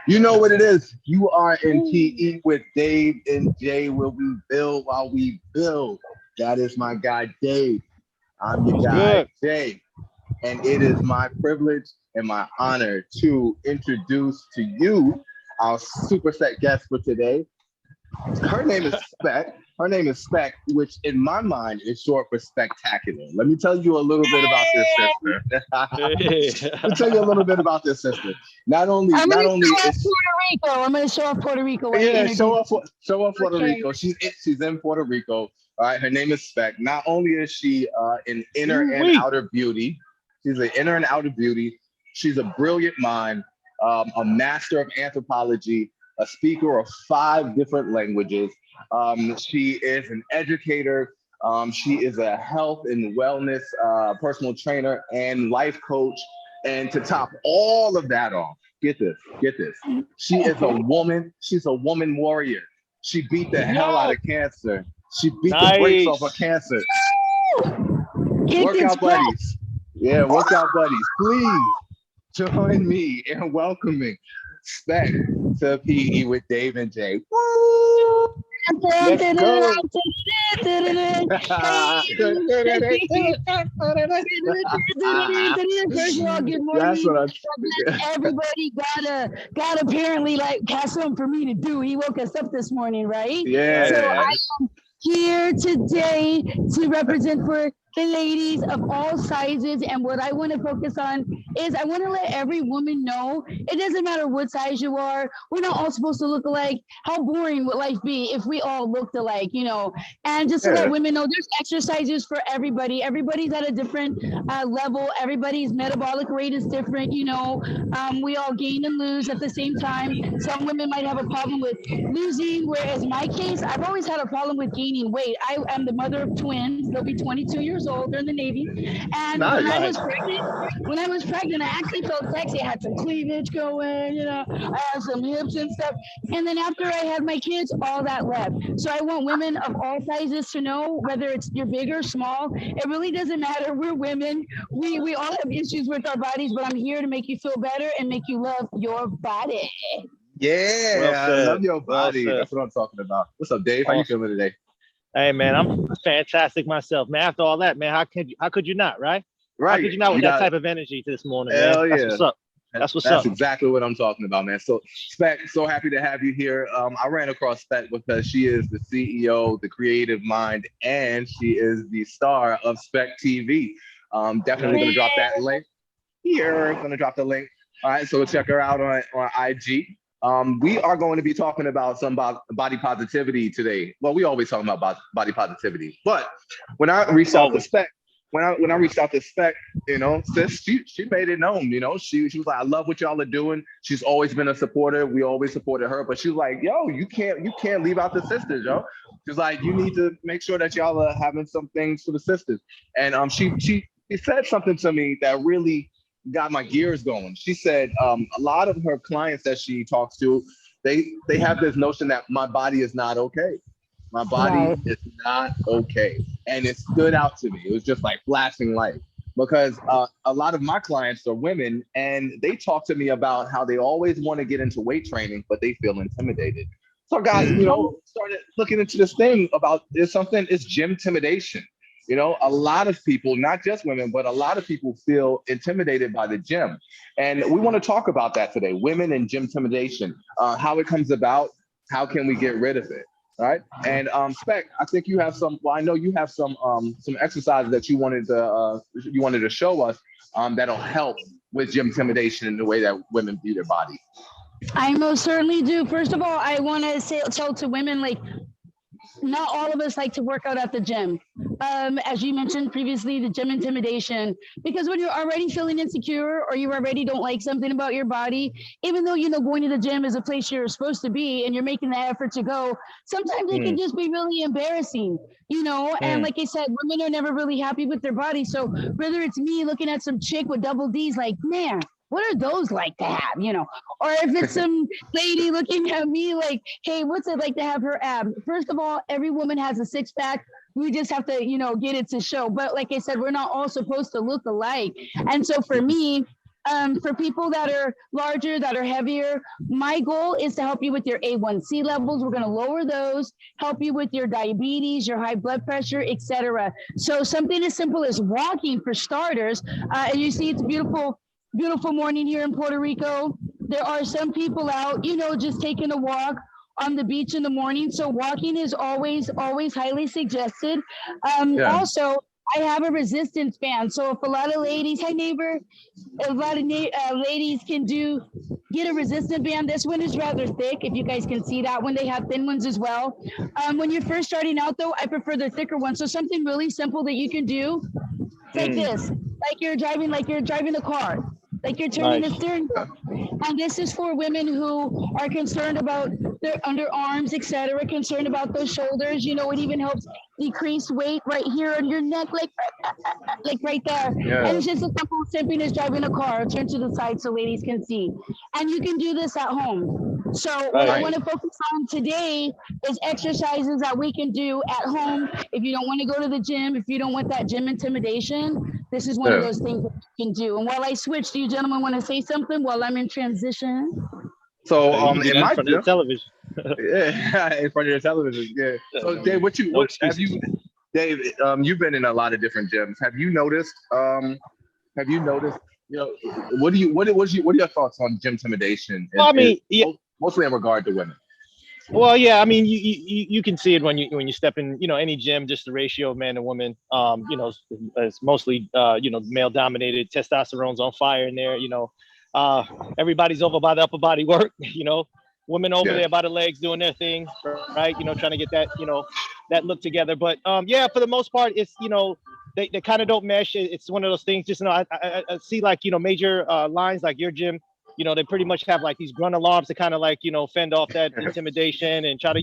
You know what it is. You are in PE with Dave and Jay, where we build while we build. That is my guy, Dave. I'm your What's guy, good? Jay. And it is my privilege and my honor to introduce to you our superset guest for today. Her name is Spec. Her name is Spec, which in my mind is short for spectacular. Let me tell you a little bit about this sister. Hey. Let me tell you a little bit about this sister. Not only, I'm not gonna only show off is Puerto Rico. I'm gonna show off Puerto Rico while you yeah, introduce. show off Puerto Okay. Rico. She's in Puerto Rico. All right, her name is Spec. Not only is she an inner and Ooh-wee. outer beauty, she's an inner and outer beauty. She's a brilliant mind, a master of anthropology, a speaker of 5 different languages. She is an educator. She is a health and wellness personal trainer and life coach. And to top all of that off, get this. She is a woman. She's a woman warrior. She beat the hell out Yes. of cancer. She beat the brakes off of Nice. cancer. Get this Workout back. buddies. Yeah, workout buddies. Please join me in welcoming Spec to PE with Dave and Jay. Woo! Let's go. First of all, good That's morning. what God I'm. bless everybody. God apparently like has something for me to do. He woke us up this morning, right? So Nice. Yeah. I am here today to represent for the ladies of all sizes. And what I want to focus on is I want to let every woman know it doesn't matter what size you are. We're not all supposed to look alike. How boring would life be if we all looked alike, you know? And just to let Yeah. women know there's exercises for everybody. Everybody's at a different level. Everybody's metabolic rate is different, you know? We all gain and lose at the same time. Some women might have a problem with losing, whereas in my case, I've always had a problem with gaining weight. I am the mother of twins. They'll be 22 years old. They're in the Navy. And Nice. Nice. when I was pregnant, I actually felt sexy. I had some cleavage going, you know, I had some hips and stuff. And then after I had my kids, all that left. So I want women of all sizes to know whether it's you're big or small. It really doesn't matter. We're women. We all have issues with our bodies, but I'm here to make you feel better and make you love your body. Well Yeah, I love said. your Well body. said. That's what I'm talking about. What's up, Dave? How you Awesome. feeling today? Hey man, I'm fantastic myself. Man, after all that, man, how could you not, right? How Right. could you not You with that got type of energy this morning, man? hell That's yeah. what's up. That's what's That's up. exactly what I'm talking about, man. So, Spec, so happy to have you here. I ran across Spec because she is the CEO, the creative mind, and she is the star of Spec TV. Definitely going to Nice. drop that link here. Going to drop the link. All right, so check her out on IG. We are going to be talking about some body positivity today. Well, we always talk about body positivity, but when I reached out to Always. Spec, when I reached out to Spec, you know, sis, she made it known. You know, she was like, I love what y'all are doing. She's always been a supporter. We always supported her, but she was like, yo, you can't leave out the sisters, yo. She's like, you need to make sure that y'all are having some things for the sisters. And she said something to me that really got my gears going. She said a lot of her clients that she talks to, they have this notion that my body is not okay. My body Right. is not okay. And it stood out to me. It was just like flashing light because a lot of my clients are women and they talk to me about how they always want to get into weight training, but they feel intimidated. So I got, Mm. started looking into this thing about it's gym intimidation. You know, a lot of people, not just women, but a lot of people feel intimidated by the gym. And we want to talk about that today, women and gym intimidation, how it comes about, how can we get rid of it? All right. And Spec, I think you have some. Well, I know you have some exercises that you wanted to show us that'll help with gym intimidation in the way that women view their body. I most certainly do. First of all, I want to say tell to women like not all of us like to work out at the gym. As you mentioned previously, the gym intimidation, because when you're already feeling insecure or you already don't like something about your body, even though you know going to the gym is a place you're supposed to be and you're making the effort to go, sometimes it can Mm, just be really embarrassing, you know? And mm, like I said, women are never really happy with their body. So whether it's me looking at some chick with double D's, like, man, what are those like to have, you know? Or if it's some lady looking at me like, hey, what's it like to have her abs? First of all, every woman has a six pack. We just have to, you know, get it to show. But like I said, we're not all supposed to look alike. And so for me, For people that are larger, that are heavier, my goal is to help you with your A1C levels. We're going to lower those, help you with your diabetes, your high blood pressure, etc. So something as simple as walking for starters. And you see, it's beautiful, beautiful morning here in Puerto Rico. There are some people out, just taking a walk on the beach in the morning. So walking is always, always highly suggested. Yeah. Also, I have a resistance band. So if a lot of ladies, hi neighbor, a lot of ladies can get a resistance band. This one is rather thick, if you guys can see that one. They have thin ones as well. When you're first starting out though, I prefer the thicker ones. So something really simple that you can do, like this, like you're driving a car, like you're turning the steering wheel. And this is for women who are concerned about their underarms, etc., concerned about those shoulders. It even helps decrease weight right here on your neck, like right there. Yeah. And it's just a simple simping is driving a car. Turn to the side so ladies can see. And you can do this at home. So what I want to focus on today is exercises that we can do at home. If you don't want to go to the gym, if you don't want that gym intimidation, this is one of those things that you can do. And while I switch, do you gentlemen want to say something while I'm in transition? So in my front gym, of the television. yeah, in front of your television, yeah. So Dave, what have you? Dave, you've been in a lot of different gyms. Have you noticed? What are your thoughts on gym intimidation? Well, I mean, mostly in regard to women. Well, yeah, I mean, you can see it when you step in, any gym, just the ratio of man and woman, it's mostly, male dominated, testosterone's on fire in there, everybody's over by the upper body work, women over there by the legs doing their thing, right? Trying to get that, that look together. But yeah, for the most part, it's, they kind of don't mesh. It's one of those things, just, I see like, major lines like your gym, they pretty much have like these grunt alarms to kind of like, fend off that intimidation and try to,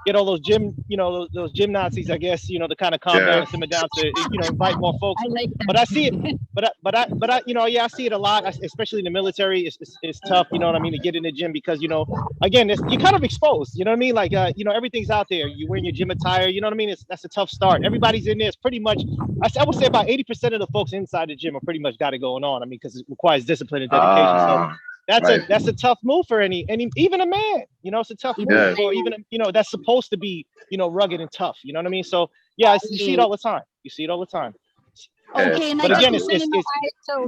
get all those gym, those gym Nazis, I guess, to kind of calm down and simmer down to, invite more folks. I like that. But I see it, but I, I see it a lot, especially in the military. It's tough, to get in the gym because, again, you're kind of exposed, like, everything's out there. You're wearing your gym attire, that's a tough start. Everybody's in there. It's pretty much, I would say about 80% of the folks inside the gym are pretty much got it going on. Because it requires discipline and dedication. So that's a tough move for any even a man, it's a tough move or even, that's supposed to be, rugged and tough. You know what I mean? So yeah, you see it all the time. Okay, and but again, it's so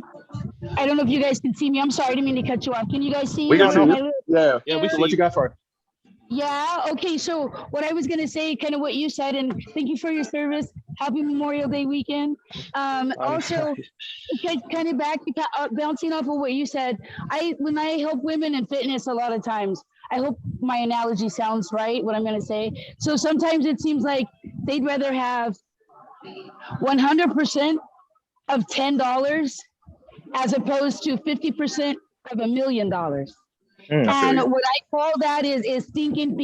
I don't know if you guys can see me. I'm sorry, I didn't mean to cut you off. Can you guys see? We can see you. Yeah, we see what you got for. Yeah, okay, so what I was going to say, kind of what you said, and thank you for your service. Happy Memorial Day weekend. Also, kind of bouncing off of what you said, when I help women in fitness a lot of times, I hope my analogy sounds right, what I'm going to say. So sometimes it seems like they'd rather have 100% of $10 as opposed to 50% of $1 million. And what I call that is thinking.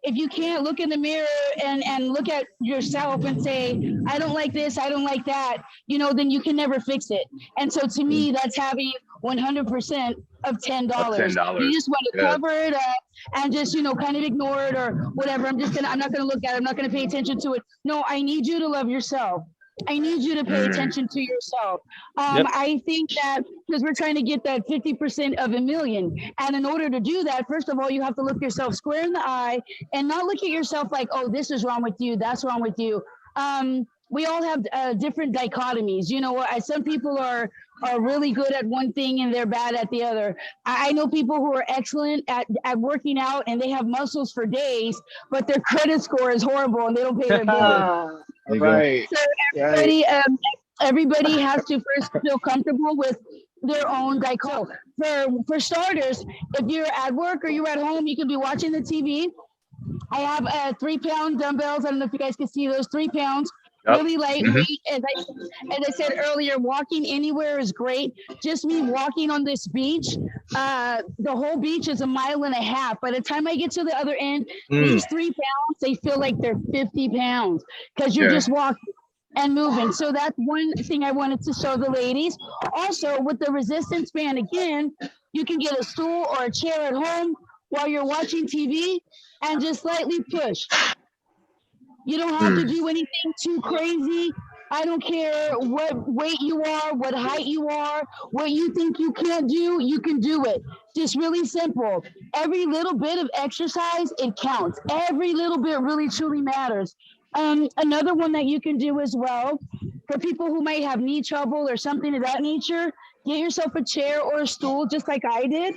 If you can't look in the mirror and look at yourself and say, I don't like this, I don't like that, then you can never fix it. And so to me, that's having 100% of $10. You just want to cover it up and just, kind of ignore it or whatever. I'm not going to look at it. I'm not going to pay attention to it. No, I need you to love yourself. I need you to pay attention to yourself. I think that because we're trying to get that 50% of $1 million. And in order to do that, first of all, you have to look yourself square in the eye and not look at yourself like, oh, this is wrong with you. That's wrong with you. We all have different dichotomies. Some people are really good at one thing and they're bad at the other. I know people who are excellent at working out and they have muscles for days, but their credit score is horrible and they don't pay their bills. Right. So everybody has to first feel comfortable with their own dichotomy. For starters, if you're at work or you're at home, you can be watching the TV. I have 3-pound dumbbells. I don't know if you guys can see those 3 pounds. Really lightweight. As I said earlier, walking anywhere is great. Just me walking on this beach, the whole beach is 1.5 miles. By the time I get to the other end, these 3 pounds, they feel like they're 50 pounds because you're just walking and moving. So that's one thing I wanted to show the ladies. Also, with the resistance band, again, you can get a stool or a chair at home while you're watching TV and just slightly push. You don't have to do anything too crazy. I don't care what weight you are, what height you are, what you think you can't do, you can do it. Just really simple. Every little bit of exercise, it counts. Every little bit really truly matters. Another one that you can do as well, for people who might have knee trouble or something of that nature, get yourself a chair or a stool, just like I did.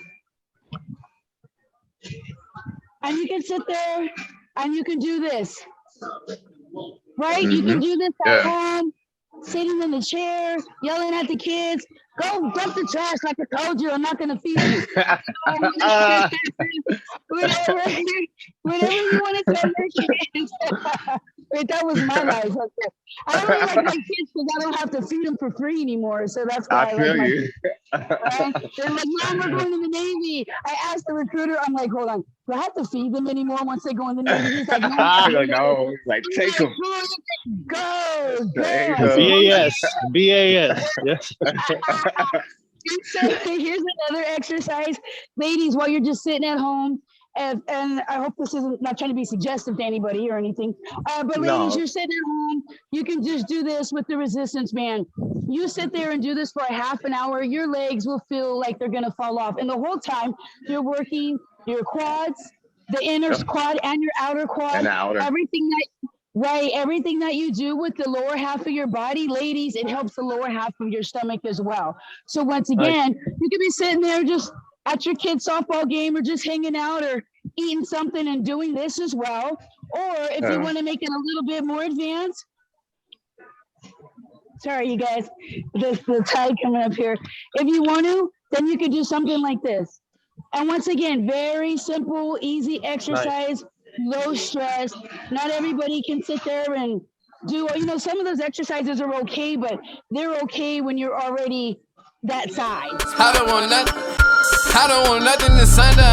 And you can sit there and you can do this, right? You can do this at home, sitting in the chair, yelling at the kids, go dump the trash like I told you, I'm not going to feed you. Whenever you want to tell your kids. Wait, that was my life. Okay. I don't really like my kids because I don't have to feed them for free anymore. So that's why I feel like my you. kids. Right? They're like, Mom, we're going to the Navy. I asked the recruiter, I'm like, hold on, do I have to feed them anymore once they go in the Navy? He's like, no, like take them. Go. BAS. Yes. So here's another exercise, ladies, while you're just sitting at home. And I hope this isn't not trying to be suggestive to anybody or anything. But ladies, you're sitting at home. You can just do this with the resistance band. You sit there and do this for a half an hour. Your legs will feel like they're going to fall off. And the whole time you're working your quads, the inner quad and your outer quad. And outer. Everything that you do with the lower half of your body, ladies, it helps the lower half of your stomach as well. So once again, you could be sitting there just at your kid's softball game or just hanging out or eating something and doing this as well. Or if you want to make it a little bit more advanced, sorry, you guys, the tide coming up here. If you want to, then you could do something like this. And once again, very simple, easy exercise, low stress. Not everybody can sit there and do, some of those exercises are okay, but they're okay when you're already that size. I don't want nothing to sign up.